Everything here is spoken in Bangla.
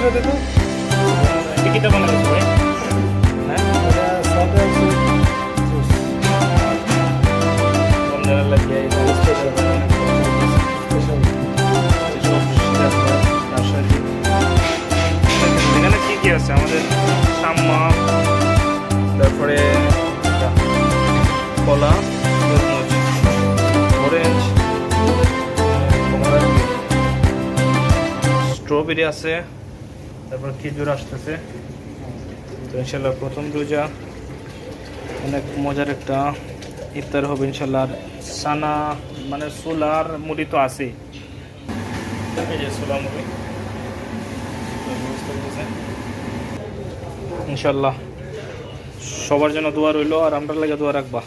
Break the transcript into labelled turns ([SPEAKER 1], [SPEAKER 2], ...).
[SPEAKER 1] সাথে তো
[SPEAKER 2] টিকিটটা বানাইছো ভাই? হ্যাঁ,
[SPEAKER 1] সফটওয়্যার জুস
[SPEAKER 2] রমজানের লাগিয়ে এই
[SPEAKER 1] স্পেশাল স্পেশাল
[SPEAKER 2] রাজশাহী। এখানে কি কি আছে আমাদের? শাম্মা, তারপরে কলা, তরমুজ, অরেঞ্জ, স্ট্রবেরি আছে, তারপর খেজুর আসতেছে। তো ইনশাল্লাহ প্রথম রোজা অনেক মজার একটা ইফতার হবে ইনশাল্লাহ। আর সানা মানে সোলার মুড়ি তো আছে, এই যে সোলার মুড়ি ইনশাল্লাহ। সবার জন্য দোয়া রইলো, আর আমরা লাগে দোয়া রাখবা।